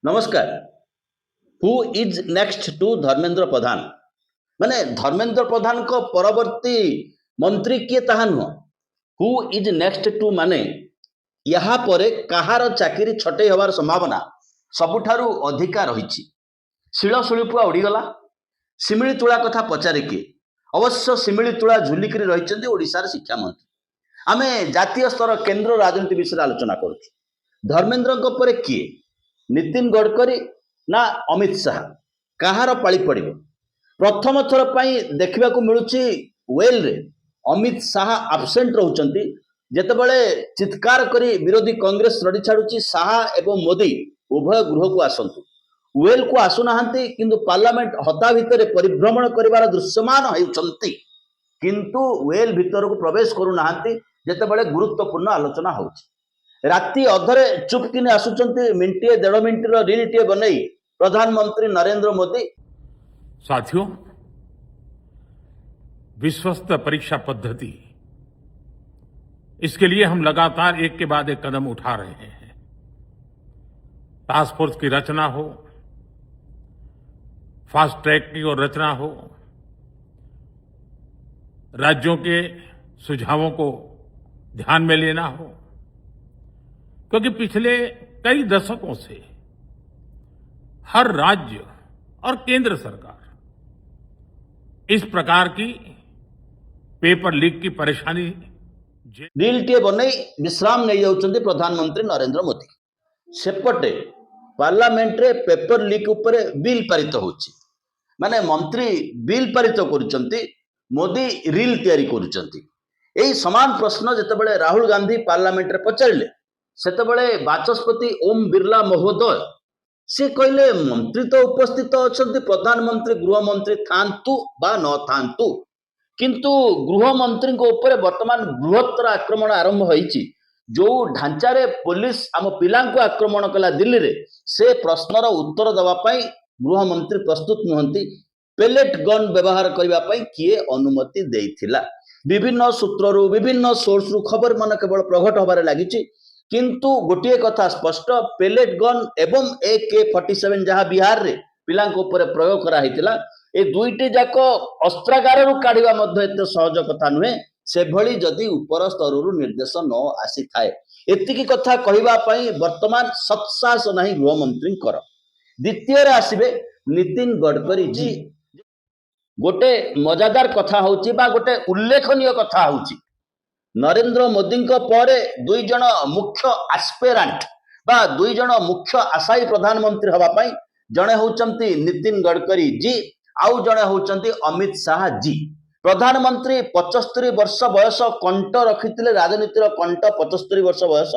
नमस्कार। Who is next to Dharmendra Pradhan माने धर्मेंद्र प्रधान को परवर्ती मंत्री किए ताहा नुह। हु इज नेक्स्ट टू माने यहाँ परे कहार चाकरी छटई हबार संभावना सबुठारु अधिका रही। शिल शिलुपुआ उड़ीगला। शिमिली तुला कथा पचारे किए? अवश्य शिमिली तुला झुलिकी रही ओडिशार शिक्षा मंत्री। आमे जातीय स्तर केंद्र राजनीति विषय आलोचना करुଛୁ। धर्मेंद्र परे किए? नितिन गडकरी ना अमित शाह कहार पाଳି पड़िबो? प्रथम थर पई देखिबा को मिलुची वेल रे अमित शाह आब्सेंट रहउचंती। जेतेबेले चित्कार करी विरोधी कांग्रेस रडी छाडुची शाह एवं मोदी उभय गृह को आसंतु। वेल को आसु नाहंती किंतु पार्लियामेंट हता भितरे परिभ्रमण करिवार दृश्यमान हेउचंती, किंतु वेल भितर को प्रवेश करू नाहंती जेतेबेले गुरुत्वपूर्ण आलोचना होउची। राति अधरे चुप किने आसुचंती मिनिटे डेढ़ मिनिट रील टे बनई प्रधानमंत्री नरेंद्र मोदी। साथियों, विश्वस्त परीक्षा पद्धति, इसके लिए हम लगातार एक के बाद एक कदम उठा रहे हैं। टास्क फोर्स की रचना हो, फास्ट ट्रैक की और रचना हो, राज्यों के सुझावों को ध्यान में लेना हो, क्योंकि पिछले कई दशकों से हर राज्य और केंद्र सरकार इस प्रकार की पेपर लीक की परेशानी रील टे बनई विश्राम नहीं जाउचंती प्रधानमंत्री नरेंद्र मोदी। सेपटे पार्लियामेंट रे पेपर लीक उपरे बिल पारित होची, माने मंत्री बिल पारित करूचंती, मोदी रील तैयारी करूचंती। एही समान प्रश्न जेतेबेले राहुल गांधी पार्लियामेंट रे पचारिले सेतेबेले बाचस्पति ओम बिरला महोदय से कहले मंत्री तो उपस्थित अछंती, प्रधानमंत्री गृह मंत्री थांतु बा न थांतु, किंतु गृह मंत्री को ऊपर वर्तमान बृहत्तर आक्रमण आरंभ होईची। जो ढांचा रे पुलिस आम पिला को आक्रमण कला दिल्ली रे, से प्रश्नर उत्तर दवा पाई गृह मंत्री प्रस्तुत नुहंती। पेलेट गन व्यवहार करबा पाई किए अनुमति देइथिला? विभिन्न सूत्ररू विभिन्न सोर्स रु खबर मन केवल प्रकट होबारे लागिची, किंतु गोटे कथा स्पष्ट, पेलेट गन एवं AK-47 जहाँ बिहार रे पिला ऊपर प्रयोग करा हितिला, ए दुईटी जाक अस्त्रागार रु काढिबा मध्ये एते सहज कथा नुहे। से भली जदि ऊपर स्तर रु निर्देश न आसी थाए, एतिकी कथा कहिबा पई वर्तमान सत्साहस नाही गृह मंत्री कर। द्वितीय रे आसीबे नितिन गडकरी जी। गोटे मजादार कथा होची बा गोटे उल्लेखनीय कथा होची, नरेंद्र मोदी परे दुई जन मुख्य एस्पिरेंट बा दुई जन मुख्य आशायी प्रधानमंत्री हवा पाई, जणे होचंती नितिन गडकरी जी, आउ जणे होचंती अमित शाह जी। प्रधानमंत्री 75 वर्ष बयस कंठ रखिथिले, राजनीतिर कंठ 75 वर्ष बयस।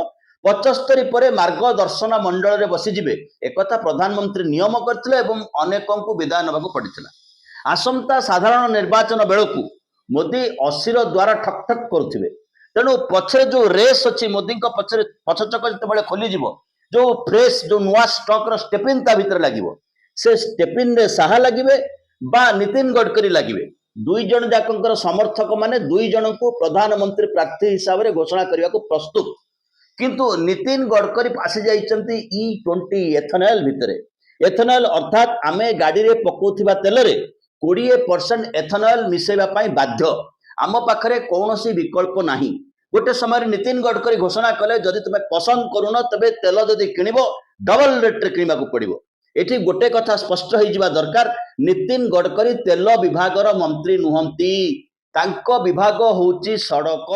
75 परे मार्गदर्शन मंडल रे बसी जिबे एकथा प्रधानमंत्री नियम करथिले एवं अनेकों को विदाय नबाको पड़िथिला। आसंता साधारण निर्वाचन बेलकू मोदी 80 द्वारा ठक ठक करुथिबे, तेणु पछरे जो रेस अच्छी मोदी पछरे पछचक जिते खोली जीवो, जो फ्रेश जो नुआ स्टॉक रो स्टेपिन ता भीतर लागिवो, से स्टेपिन रे साहा लागिबे बा नितिन गडकरी लागिबे। दुई जन जाकंकर समर्थक माने दुई जन को प्रधानमंत्री प्रार्थी हिसाब रे घोषणा करबा को प्रस्तुत, किंतु नितिन गडकरी आसी जाइचंती E20 एथेनॉल भितरे। एथेनॉल अर्थात आमे गाड़ी रे पकोथिबा तेल रे 20% एथेनॉल मिसेबा पाई बाध्य। आम पाखरे कौनसी विकल्प नाही। गोटे समय नितिन गडकरी घोषणा कले जदि तुम पसंद करुन तबे तेल जदि किनिबो डबल रेट रे किनिबा को पड़िबो। एठी गोटे कथा स्पष्ट होई जिबा दरकार, नितिन गडकरी तेल विभागर मंत्री नुहंती, तांको विभाग होची सड़क।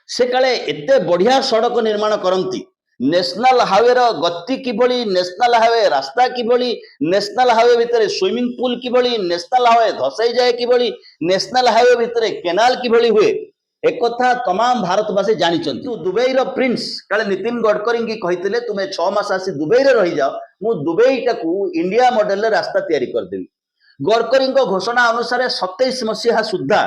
से काले एते बढ़िया सड़क निर्माण करंती, नेशनल हाईवे रो गति किभली, नेशनल हाईवे रास्ता किभली, नेशनल हाईवे भितर स्विमिंग पूल किभली, नेशनल हाईवे धसई जाए किभली, नेशनल हाईवे भितर केनाल किभली हुए, एक कथा तमाम भारतवासी जानिचंती। दुबई रो प्रिंस काले नितिन गडकरी की कहिथिले तुमे 6 मास आसी दुबई रे रही जाओ, मु दुबई टाकू इंडिया मॉडल रे रास्ता तैयारी कर देबी। गडकरी को घोषणा अनुसार 27 मसीहा सुद्धा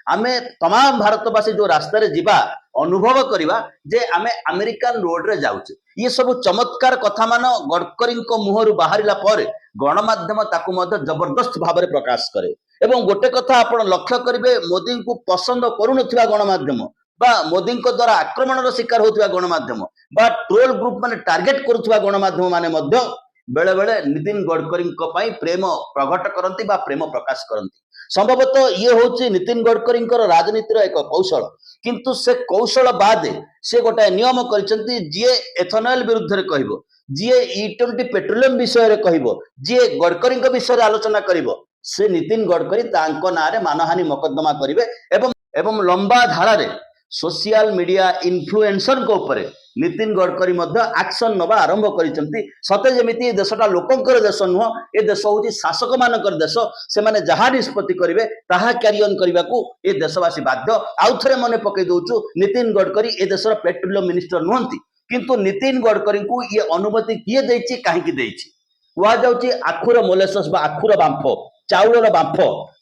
आमे तमाम भारतवासी जो रास्ता रे जिबा अनुभव करिबा जे आमे अमेरिकन रोड रे जाउचे। ये सब चमत्कार कथा मान गडकरी मुहरु बाहरिला परे गणमाध्यम ताकू मध्य जबरदस्त भाव में प्रकाश करे। एवं गोटे कथा आपण लक्ष्य करिवे, मोदी को पसंद करूनथिबा गणमाध्यम बा मोदी द्वारा आक्रमण शिकार होता गणमाध्यम बा ट्रोल ग्रुप माने टार्गेट करुवा गणमाध्यम माने मध्य बेले बेले नितिन गडकरी प्रेम प्रकट करती बा प्रेम प्रकाश करती संभवतः ये हूँ नितिन गडकरी राजनीतिर एक कौशल किंतु से कौशल बाद से गोटे नियम करछंती जी एथनॉल विरुद्ध रे कहबो जी E20 पेट्रोलियम विषय रे कहबो जी गडकरी विषय रे आलोचना करिवो से नितिन गडकरी तांको नारे मानहानि मकद्दमा करिवे एवं लंबा धारा रे सोशल मीडिया इन्फ्लुएंसर को ऊपर नितिन गडकरी एक्शन नवा आरंभ करिसेंती सते जेमिति देशटा लोकंकर देश नुह ए देश होची शासक मानकर देश से माने जहा निष्पत्ति करिवे ताहा क्यारी ऑन करबाकू ए देशवासी बाध्य आउ थरे मने पकई दोचु नितिन गडकरी ए देशर पेट्रोलियम मिनिस्टर नुहंती किंतु नितिन गडकरी को ये अनुमति किए देछि काहे कि देछि कुआ जाउची आखुर मोलेसस बा आखुर बांफ चाउलर बांफ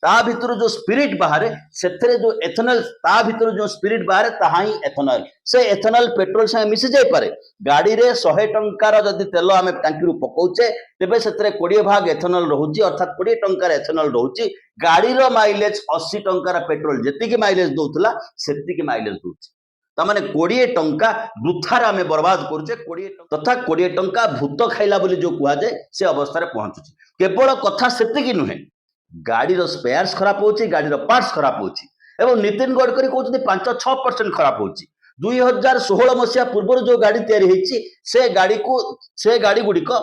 ता भितर जो स्पिरिट बाहर से जो एथेनॉल ता भितर जो स्पिरिट बाहर ताहा ही एथेनॉल से एथेनॉल पेट्रोल संगे मिसी जाई पारे गाड़ी रे 100 टंकार जदि तेल आमे टांकी रु पकाउचे तेबे सेतरे 20 भाग एथेनॉल रहउची अर्थात 20 टंकार एथेनॉल रहउची गाड़ी रो माइलेज 80 टंकार पेट्रोल जेति की माइलेज दोउतला सेति की माइलेज दोउची तमाने 20 टंका वृथार आमे बर्बाद करूचे 20 तथा 20 टंका भूत खाइला बोली जो कुआ जाए से अवस्था रे पहुंचुची केवल कथा सेति की नुहे गाड़ी रो स्पेयर्स खराब होची गाड़ी रो पार्ट्स खराब होची एवं नितिन गडकरी कहउछथि 5-6% खराब होची 2016 मसिया पूर्व जो गाड़ी तैयारी होईची से गाड़ी गुडी को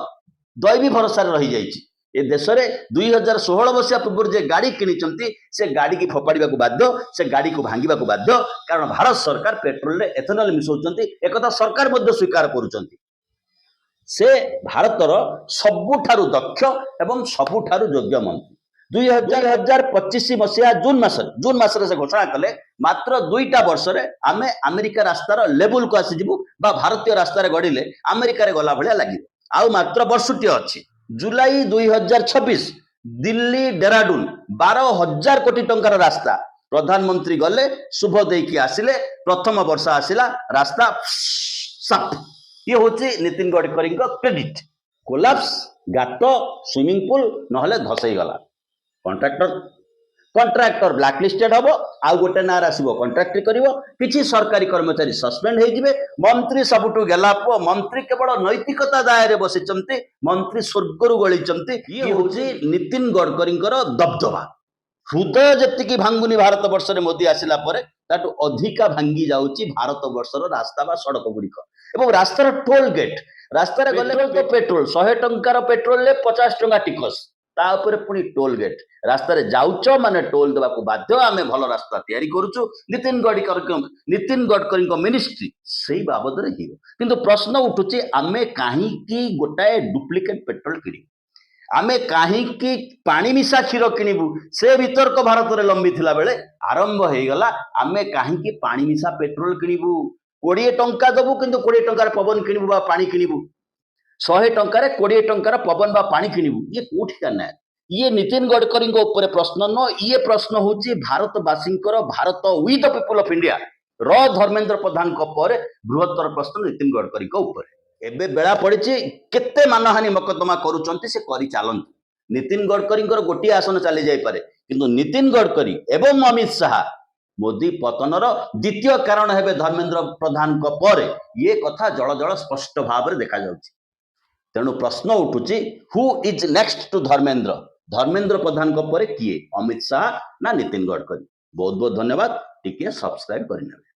दैवी भरोसा रे रही जाईची ए देश रे 2016 मसिया पूर्व जे गाड़ी किनिचंती से गाड़ी की फोपाड़ीबा को बाध्य से गाड़ी को भांगीबा को बाध्य कारण भारत सरकार पेट्रोल रे एथेनॉल मिसौचंती एकता सरकार मध्ये स्वीकार करूचंती से भारतर सबुठारु दक्ष एवं सबुठारु योग्य मंत्री 2025 मसीहा जून मासरे से घोषणा कले मात्र 2टा वर्ष रे आमे अमेरिका रास्तार लेवल को आसी जिवु बा भारतीय रास्ता रे गडिले अमेरिका रे गला भलिया लागिवो आउ मात्र वर्षटी अछि जुलाई 2026 दिल्ली डेराडून 12,000 कोटी टंकार रास्ता प्रधानमंत्री गले शुभ देकी आसिले प्रथम वर्ष आसिला रास्ता साफ ये होची नितिन गडकरी को क्रेडिट कोलैप्स गात स्विमिंग पूल नहले धसई गला कंट्राक्टर ब्लैक लिस्टेड हम आउ गोटे नार आसो कंट्राक्ट कर सरकारी कर्मचारी सस्पेंड हो मंत्री सबुठू गेला पुओ मंत्री केवल नैतिकता दायरे बसी मंत्री स्वर्गर गली ये हूँ नितिन गडकरी दबदबा हृदय जी भांगुनी भारत वर्ष में मोदी आसला ताठू अधिका भांगी जाऊँगी भारत वर्षर रास्ता बा सड़क गुड़िक एवं रास्तार टोल गेट रास्तार गले तो पेट्रोल 100 टंकार पेट्रोल ले 50 टंका टिकस तापर पुणी टोल गेट रास्ता रे जाउच माने टोल देवा को बाध्य आमे भल रास्ता तैयारी करूछु नितिन गडकरी को मिनिस्ट्री सेही बाबद रे हिरो किंतु प्रश्न उठुची आमे काहे की गोटाए डुप्लिकेट पेट्रोल किनी आमे काहे की पानी मिसा क्षीर किनिबु से वितर्क भारत रे लंबी थिला बेले आरंभ हे गला आमे काहे की पानी मिसा पेट्रोल किनिबु 20 टंका दबु किंतु 20 टंकार पवन किनिबु बा पानी किनिबु 100 टंकार 20 टंकार पवन बा पानी किनिबु ये कोठी का ना ये नितिन गडकरी ऊपर प्रश्न न ये प्रश्न होची भारतवासींकर Bharat we the people of India र धर्मेंद्र प्रधान को पर बृहत्तर प्रश्न नितिन गडकरी को ऊपर एबे बेला पड़िची केते मानहानि मकद्दमा करूचंती से करी चालंती नितिन गडकरी गोटी आसन चली जाई पारे किंतु नितिन गडकरी एवं अमित शाह मोदी पतनर द्वितीय कारण हेबे धर्मेंद्र प्रधान को पर ये कथा जल जल स्पष्ट भाव देखा जाउची तेणु प्रश्न उठुची who is next to Dharmendra Pradhan को पर किए अमित शाह ना नितिन गडकरी बहुत बहुत धन्यवाद टिके सब्सक्राइब करने।